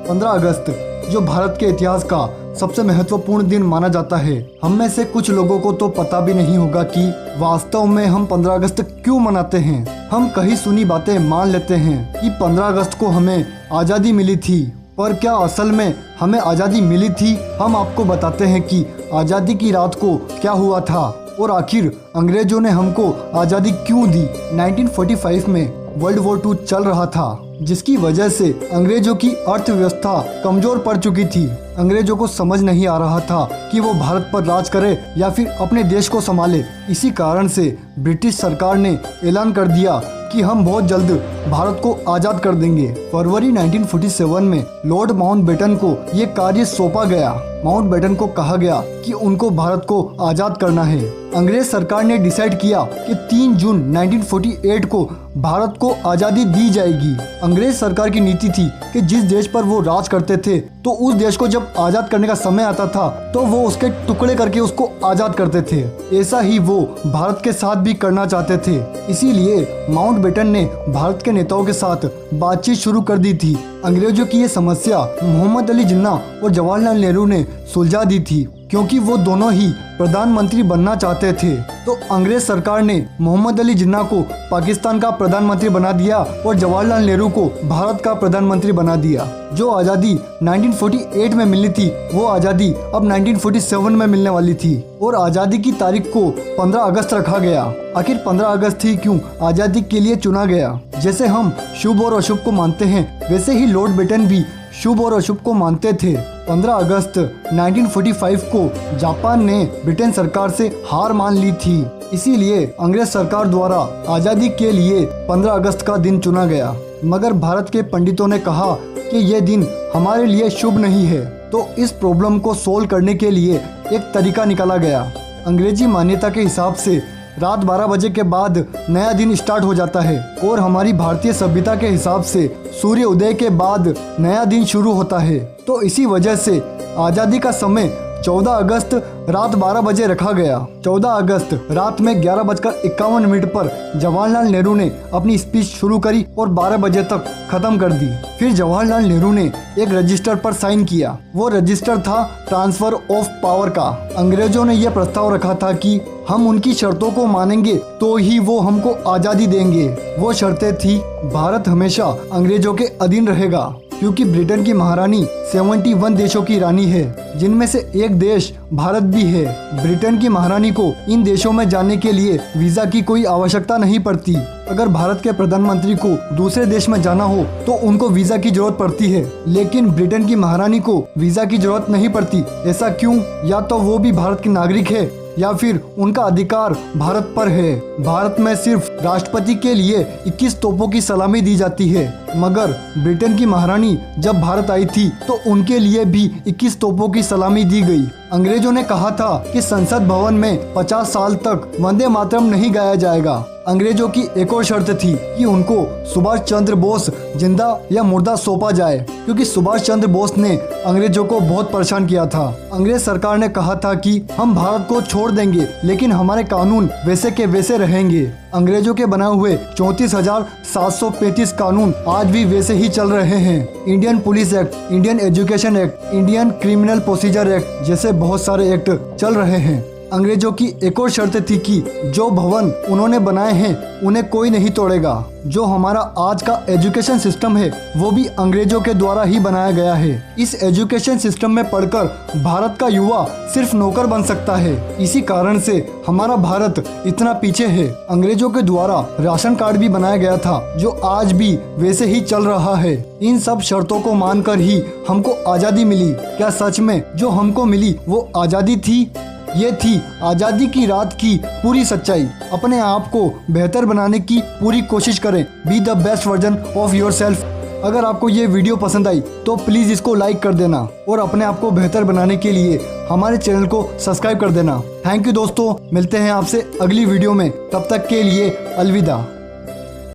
15 अगस्त जो भारत के इतिहास का सबसे महत्वपूर्ण दिन माना जाता है। हम में से कुछ लोगों को तो पता भी नहीं होगा कि वास्तव में हम 15 अगस्त क्यों मनाते हैं। हम कहीं सुनी बातें मान लेते हैं कि 15 अगस्त को हमें आज़ादी मिली थी, पर क्या असल में हमें आज़ादी मिली थी? हम आपको बताते हैं कि आज़ादी की रात को क्या हुआ था और आखिर अंग्रेजों ने हमको आज़ादी क्यों दी। 1945 में वर्ल्ड वॉर 2 चल रहा था, जिसकी वजह से अंग्रेजों की अर्थव्यवस्था कमजोर पड़ चुकी थी। अंग्रेजों को समझ नहीं आ रहा था कि वो भारत पर राज करे या फिर अपने देश को संभाले। इसी कारण से ब्रिटिश सरकार ने ऐलान कर दिया कि हम बहुत जल्द भारत को आज़ाद कर देंगे। फरवरी 1947 में लॉर्ड माउंटबेटन को ये कार्य सौंपा गया। माउंटबेटन को कहा गया कि उनको भारत को आज़ाद करना है। अंग्रेज सरकार ने डिसाइड किया कि 3 जून 1948 को भारत को आज़ादी दी जाएगी। अंग्रेज सरकार की नीति थी कि जिस देश पर वो राज करते थे तो उस देश को जब आज़ाद करने का समय आता था तो वो उसके टुकड़े करके उसको आज़ाद करते थे। ऐसा ही वो भारत के साथ भी करना चाहते थे। इसीलिए माउंटबेटन ने भारत के नेताओं के साथ बातचीत शुरू कर दी थी। अंग्रेजों की ये समस्या मोहम्मद अली जिन्ना और जवाहरलाल नेहरू ने सुलझा दी थी, क्योंकि वो दोनों ही प्रधानमंत्री बनना चाहते थे। तो अंग्रेज सरकार ने मोहम्मद अली जिन्ना को पाकिस्तान का प्रधानमंत्री बना दिया और जवाहरलाल नेहरू को भारत का प्रधानमंत्री बना दिया। जो आज़ादी 1948 में मिलनी थी वो आज़ादी अब 1947 में मिलने वाली थी और आज़ादी की तारीख को 15 अगस्त रखा गया। आखिर 15 अगस्त ही क्यों आज़ादी के लिए चुना गया? जैसे हम शुभ और अशुभ को मानते हैं, वैसे ही लॉर्ड बेटन भी शुभ और अशुभ को मानते थे। 15 अगस्त 1945 को जापान ने ब्रिटेन सरकार से हार मान ली थी। इसीलिए अंग्रेज सरकार द्वारा आज़ादी के लिए 15 अगस्त का दिन चुना गया। मगर भारत के पंडितों ने कहा कि ये दिन हमारे लिए शुभ नहीं है। तो इस प्रॉब्लम को सोल्व करने के लिए एक तरीका निकाला गया। अंग्रेजी मान्यता के हिसाब से रात 12 बजे के बाद नया दिन स्टार्ट हो जाता है और हमारी भारतीय सभ्यता के हिसाब से सूर्य उदय के बाद नया दिन शुरू होता है। तो इसी वजह से आज़ादी का समय 14 अगस्त रात 12 बजे रखा गया। 14 अगस्त रात में 11:51 पर जवाहरलाल नेहरू ने अपनी स्पीच शुरू करी और 12 बजे तक खत्म कर दी। फिर जवाहरलाल नेहरू ने एक रजिस्टर पर साइन किया। वो रजिस्टर था ट्रांसफर ऑफ पावर का। अंग्रेजों ने यह प्रस्ताव रखा था कि हम उनकी शर्तों को मानेंगे तो ही वो हमको आज़ादी देंगे। वो शर्तें थी, भारत हमेशा अंग्रेजों के अधीन रहेगा, क्योंकि ब्रिटेन की महारानी 71 देशों की रानी है, जिनमें से एक देश भारत भी है। ब्रिटेन की महारानी को इन देशों में जाने के लिए वीजा की कोई आवश्यकता नहीं पड़ती। अगर भारत के प्रधानमंत्री को दूसरे देश में जाना हो तो उनको वीजा की जरूरत पड़ती है, लेकिन ब्रिटेन की महारानी को वीजा की जरूरत नहीं पड़ती। ऐसा क्यों? या तो वो भी भारत की नागरिक है या फिर उनका अधिकार भारत पर है। भारत में सिर्फ राष्ट्रपति के लिए 21 तोपों की सलामी दी जाती है, मगर ब्रिटेन की महारानी जब भारत आई थी तो उनके लिए भी 21 तोपों की सलामी दी गई। अंग्रेजों ने कहा था कि संसद भवन में 50 साल तक वंदे मातरम नहीं गाया जाएगा। अंग्रेजों की एक और शर्त थी कि उनको सुभाष चंद्र बोस जिंदा या मुर्दा सौंपा जाए, क्योंकि सुभाष चंद्र बोस ने अंग्रेजों को बहुत परेशान किया था। अंग्रेज सरकार ने कहा था कि हम भारत को छोड़ देंगे, लेकिन हमारे कानून वैसे के वैसे रहेंगे। अंग्रेजों के बनाए हुए 34,735 कानून आज भी वैसे ही चल रहे हैं। Indian police act, Indian education act, Indian criminal procedure act जैसे बहुत सारे एक्ट चल रहे हैं। अंग्रेजों की एक और शर्त थी कि जो भवन उन्होंने बनाए हैं उन्हें कोई नहीं तोड़ेगा। जो हमारा आज का एजुकेशन सिस्टम है वो भी अंग्रेजों के द्वारा ही बनाया गया है। इस एजुकेशन सिस्टम में पढ़कर भारत का युवा सिर्फ नौकर बन सकता है। इसी कारण से हमारा भारत इतना पीछे है। अंग्रेजों के द्वारा राशन कार्ड भी बनाया गया था, जो आज भी वैसे ही चल रहा है। इन सब शर्तों को मानकर ही हमको आज़ादी मिली। क्या सच में जो हमको मिली वो आज़ादी थी? ये थी आज़ादी की रात की पूरी सच्चाई। अपने आप को बेहतर बनाने की पूरी कोशिश करें। Be the best version of your self. अगर आपको ये वीडियो पसंद आई तो प्लीज़ इसको लाइक कर देना और अपने आप को बेहतर बनाने के लिए हमारे चैनल को सब्सक्राइब कर देना। थैंक यू दोस्तों, मिलते हैं आपसे अगली वीडियो में। तब तक के लिए अलविदा।